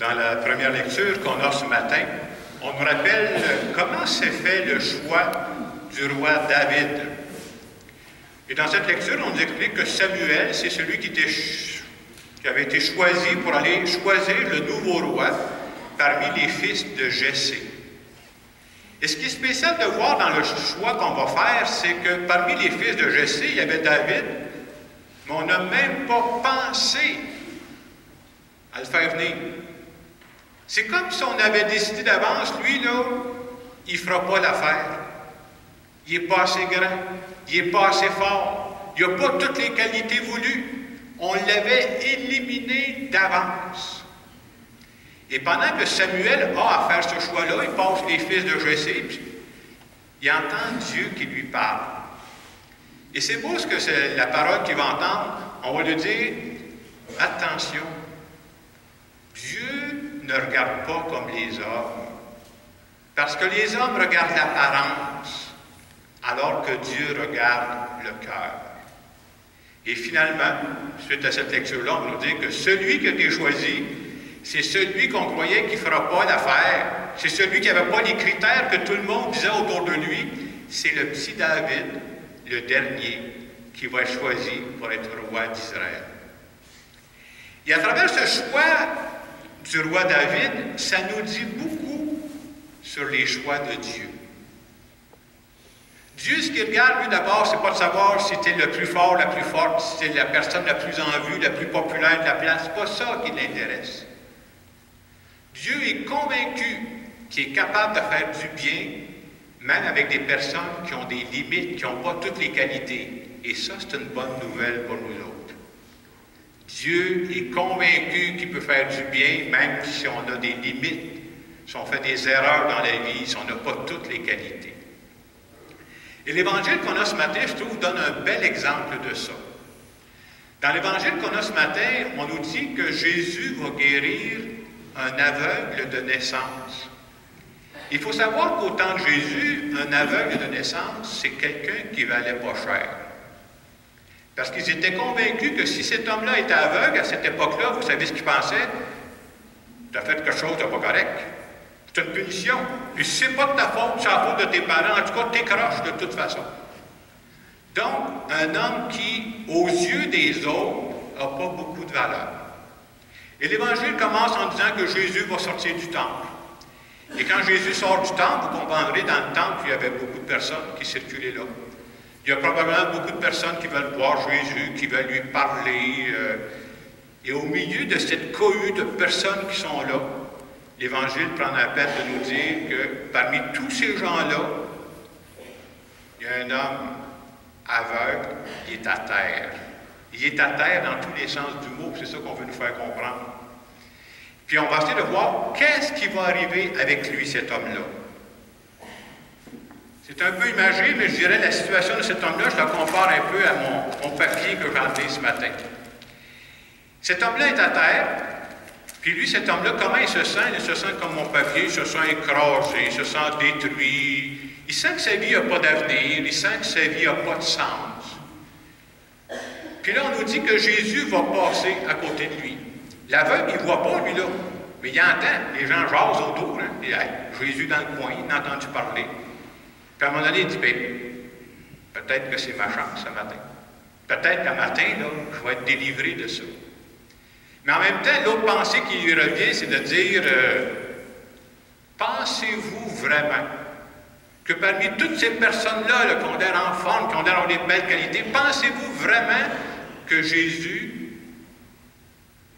Dans la première lecture qu'on a ce matin, on nous rappelle comment s'est fait le choix du roi David. Et dans cette lecture, on nous explique que Samuel, c'est celui qui avait été choisi pour aller choisir le nouveau roi parmi les fils de Jessé. Et ce qui est spécial de voir dans le choix qu'on va faire, c'est que parmi les fils de Jessé, il y avait David, mais on n'a même pas pensé à le faire venir. C'est comme si on avait décidé d'avance, lui, là, il ne fera pas l'affaire. Il n'est pas assez grand, il n'est pas assez fort, il n'a pas toutes les qualités voulues. On l'avait éliminé d'avance. Et pendant que Samuel a à faire ce choix-là, il passe les fils de Jessé, puis il entend Dieu qui lui parle. Et c'est beau ce que c'est la parole qu'il va entendre. On va lui dire, attention, Dieu ne regarde pas comme les hommes. Parce que les hommes regardent l'apparence, alors que Dieu regarde le cœur. Et finalement, suite à cette lecture-là, on nous dit que celui qui a été choisi, c'est celui qu'on croyait qu'il ne fera pas l'affaire. C'est celui qui n'avait pas les critères que tout le monde disait autour de lui. C'est le petit David, le dernier, qui va être choisi pour être roi d'Israël. Et à travers ce choix du roi David, ça nous dit beaucoup sur les choix de Dieu. Dieu, ce qu'il regarde, lui, d'abord, c'est pas de savoir si tu es le plus fort, la plus forte, si tu es la personne la plus en vue, la plus populaire de la place. C'est pas ça qui l'intéresse. Dieu est convaincu qu'il est capable de faire du bien, même avec des personnes qui ont des limites, qui n'ont pas toutes les qualités. Et ça, c'est une bonne nouvelle pour nous autres. Dieu est convaincu qu'il peut faire du bien, même si on a des limites, si on fait des erreurs dans la vie, si on n'a pas toutes les qualités. Et l'évangile qu'on a ce matin, je trouve, donne un bel exemple de ça. Dans l'évangile qu'on a ce matin, on nous dit que Jésus va guérir un aveugle de naissance. Il faut savoir qu'au temps de Jésus, un aveugle de naissance, c'est quelqu'un qui valait pas cher. Parce qu'ils étaient convaincus que si cet homme-là était aveugle, à cette époque-là, vous savez ce qu'ils pensaient? Tu as fait quelque chose de pas correct. C'est une punition. Puis si ce n'est pas de ta faute, c'est la faute de tes parents. En tout cas, t'écroches de toute façon. Donc, un homme qui, aux yeux des autres, n'a pas beaucoup de valeur. Et l'Évangile commence en disant que Jésus va sortir du temple. Et quand Jésus sort du temple, vous comprendrez, dans le temple, il y avait beaucoup de personnes qui circulaient là. Il y a probablement beaucoup de personnes qui veulent voir Jésus, qui veulent lui parler. Et au milieu de cette cohue de personnes qui sont là, l'Évangile prend la peine de nous dire que parmi tous ces gens-là, il y a un homme aveugle, il est à terre. Il est à terre dans tous les sens du mot, c'est ça qu'on veut nous faire comprendre. Puis on va essayer de voir qu'est-ce qui va arriver avec lui, cet homme-là. C'est un peu imagé, mais je dirais la situation de cet homme-là, je la compare un peu à mon papier que j'ai emmené ce matin. Cet homme-là est à terre, puis lui, cet homme-là, comment il se sent? Il se sent comme mon papier, il se sent écrasé, il se sent détruit. Il sent que sa vie n'a pas d'avenir, il sent que sa vie n'a pas de sens. Puis là, on nous dit que Jésus va passer à côté de lui. L'aveugle, il ne voit pas, lui, là, mais il entend. Les gens jasent autour. Hein? Et, hey, Jésus dans le coin, il a entendu parler. Puis à un moment donné, il dit, bien, peut-être que c'est ma chance ce matin. Peut-être qu'un matin, là, je vais être délivré de ça. Mais en même temps, l'autre pensée qui lui revient, c'est de dire, pensez-vous vraiment que parmi toutes ces personnes-là, là, qui ont l'air en forme, qui ont l'air des belles qualités, pensez-vous vraiment que Jésus,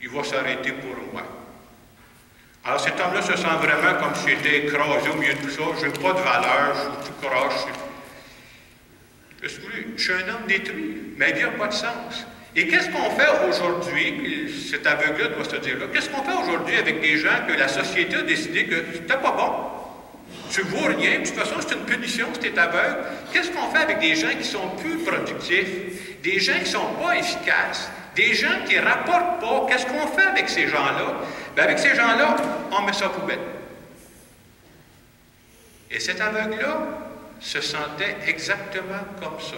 il va s'arrêter pour moi? Alors cet homme-là se sent vraiment comme si j'étais écrasé au milieu de tout ça, je n'ai pas de valeur, je suis tout croche. Je suis un homme détruit, ma vie n'a pas de sens. Et qu'est-ce qu'on fait aujourd'hui, cet aveugle-là doit se dire là, qu'est-ce qu'on fait aujourd'hui avec des gens que la société a décidé que c'était pas bon? Tu ne vaux rien, puis de toute façon, c'est une punition si tu es aveugle. Qu'est-ce qu'on fait avec des gens qui sont plus productifs, des gens qui ne sont pas efficaces, des gens qui ne rapportent pas? Qu'est-ce qu'on fait avec ces gens-là? Bien, avec ces gens-là, on met ça à poubelle. Et cet aveugle-là se sentait exactement comme ça.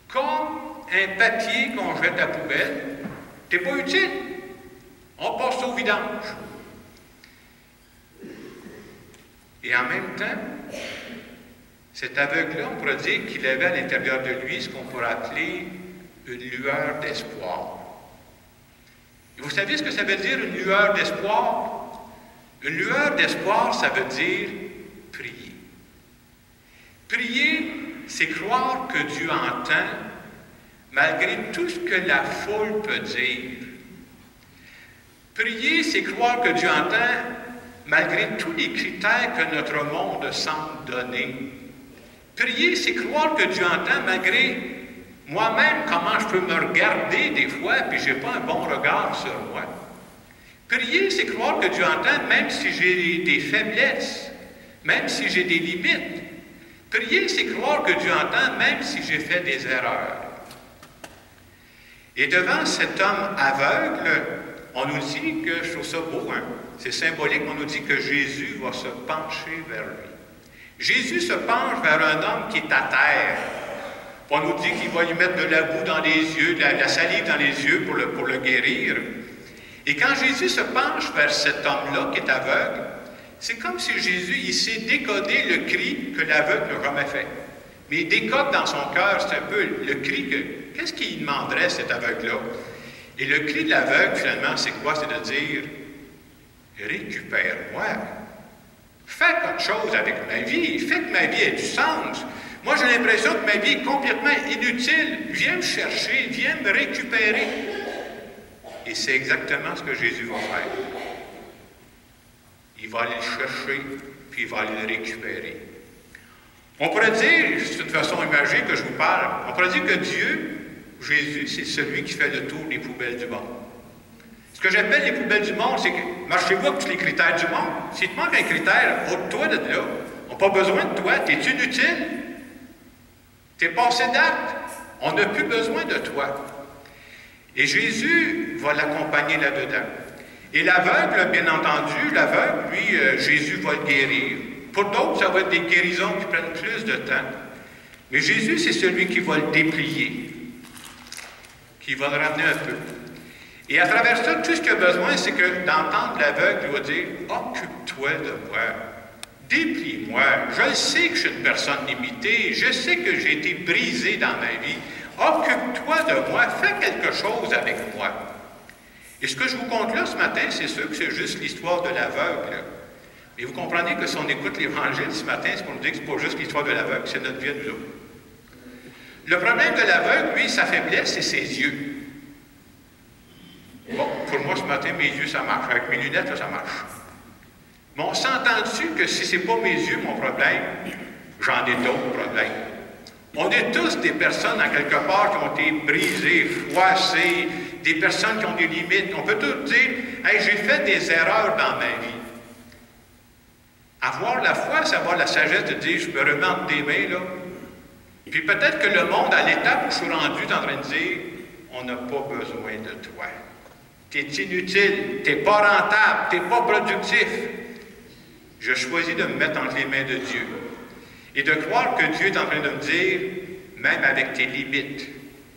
Comme un papier qu'on jette à la poubelle, t'es pas utile. On passe au vidange. Et en même temps, cet aveugle-là, on pourrait dire qu'il avait à l'intérieur de lui ce qu'on pourrait appeler une lueur d'espoir. Et vous savez ce que ça veut dire, une lueur d'espoir? Une lueur d'espoir, ça veut dire prier. Prier, c'est croire que Dieu entend malgré tout ce que la foule peut dire. Prier, c'est croire que Dieu entend malgré tous les critères que notre monde semble donner. Prier, c'est croire que Dieu entend malgré moi-même comment je peux me regarder des fois puis je n'ai pas un bon regard sur moi. Prier, c'est croire que Dieu entend même si j'ai des faiblesses, même si j'ai des limites. Prier, c'est croire que Dieu entend même si j'ai fait des erreurs. Et devant cet homme aveugle, on nous dit que, je trouve ça beau, hein? C'est symbolique, on nous dit que Jésus va se pencher vers lui. Jésus se penche vers un homme qui est à terre. On nous dit qu'il va lui mettre de la boue dans les yeux, de la salive dans les yeux pour le guérir. Et quand Jésus se penche vers cet homme-là qui est aveugle, c'est comme si Jésus, il sait décoder le cri que l'aveugle n'a jamais fait. Mais il décode dans son cœur, c'est un peu le cri que... Qu'est-ce qu'il demanderait, cet aveugle-là? Et le cri de l'aveugle, finalement, c'est quoi? C'est de dire, récupère-moi. Fais quelque chose avec ma vie. Fais que ma vie ait du sens. Moi, j'ai l'impression que ma vie est complètement inutile. Viens me chercher, viens me récupérer. Et c'est exactement ce que Jésus va faire. Il va aller le chercher, puis il va aller le récupérer. On pourrait dire, c'est une façon imagée que je vous parle, on pourrait dire que Dieu, Jésus, c'est celui qui fait le tour des poubelles du monde. Ce que j'appelle les poubelles du monde, c'est que marchez-vous avec tous les critères du monde. S'il te manque un critère, ôte-toi de là. On n'a pas besoin de toi. Tu es inutile. Tu es passé date. On n'a plus besoin de toi. Et Jésus va l'accompagner là-dedans. Et l'aveugle, bien entendu, l'aveugle, lui, Jésus va le guérir. Pour d'autres, ça va être des guérisons qui prennent plus de temps. Mais Jésus, c'est celui qui va le déplier, qui va le ramener un peu. Et à travers ça, tout ce qu'il a besoin, c'est que d'entendre l'aveugle, il va dire « Occupe-toi de moi, déplie-moi. Je sais que je suis une personne limitée, je sais que j'ai été brisé dans ma vie. Occupe-toi de moi, fais quelque chose avec moi. » Et ce que je vous conte là ce matin, c'est sûr que c'est juste l'histoire de l'aveugle. Mais vous comprenez que si on écoute l'Évangile ce matin, c'est pour nous dire que ce n'est pas juste l'histoire de l'aveugle, c'est notre vie à nous autres. Le problème de l'aveugle, lui, sa faiblesse, c'est ses yeux. Bon, pour moi, ce matin, mes yeux, ça marche. Avec mes lunettes, là, ça marche. Mais on s'entend dessus que si ce n'est pas mes yeux, mon problème, j'en ai d'autres problèmes. On est tous des personnes, en quelque part, qui ont été brisées, froissées, des personnes qui ont des limites. On peut tous dire, « Hey, j'ai fait des erreurs dans ma vie. » Avoir la foi, c'est avoir la sagesse de dire, je me remets entre tes mains, là. Puis peut-être que le monde, à l'étape où je suis rendu, est en train de dire, on n'a pas besoin de toi. Tu es inutile, tu n'es pas rentable, tu n'es pas productif. Je choisis de me mettre entre les mains de Dieu. Et de croire que Dieu est en train de me dire, même avec tes limites,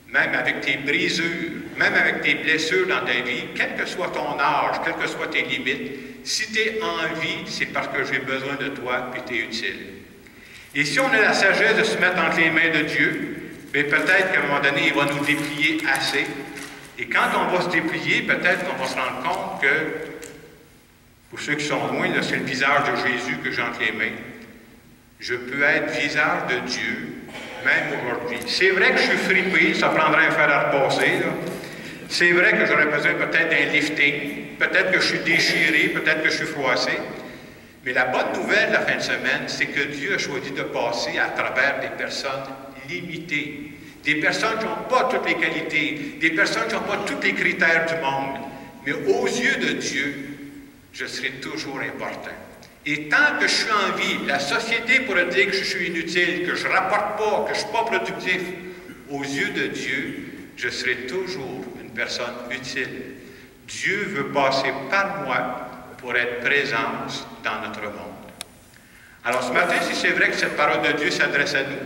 même avec tes brisures, même avec tes blessures dans ta vie, quel que soit ton âge, quelles que soient tes limites, si tu es en vie, c'est parce que j'ai besoin de toi, puis tu es utile. Et si on a la sagesse de se mettre entre les mains de Dieu, bien peut-être qu'à un moment donné, il va nous déplier assez. Et quand on va se déplier, peut-être qu'on va se rendre compte que, pour ceux qui sont loin, c'est le visage de Jésus que j'ai entre les mains. Je peux être visage de Dieu, même aujourd'hui. C'est vrai que je suis fripé, ça prendrait un fer à repasser, là. C'est vrai que j'aurais besoin peut-être d'un lifting, peut-être que je suis déchiré, peut-être que je suis froissé. Mais la bonne nouvelle de la fin de semaine, c'est que Dieu a choisi de passer à travers des personnes limitées, des personnes qui n'ont pas toutes les qualités, des personnes qui n'ont pas tous les critères du monde. Mais aux yeux de Dieu, je serai toujours important. Et tant que je suis en vie, la société pourrait dire que je suis inutile, que je ne rapporte pas, que je ne suis pas productif. Aux yeux de Dieu, je serai toujours une personne utile. Dieu veut passer par moi pour être présence dans notre monde. Alors ce matin, si c'est vrai que cette parole de Dieu s'adresse à nous,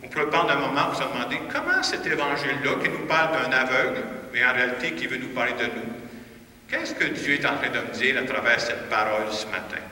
on peut prendre un moment pour se demander comment cet évangile-là, qui nous parle d'un aveugle, mais en réalité qui veut nous parler de nous, qu'est-ce que Dieu est en train de me dire à travers cette parole ce matin?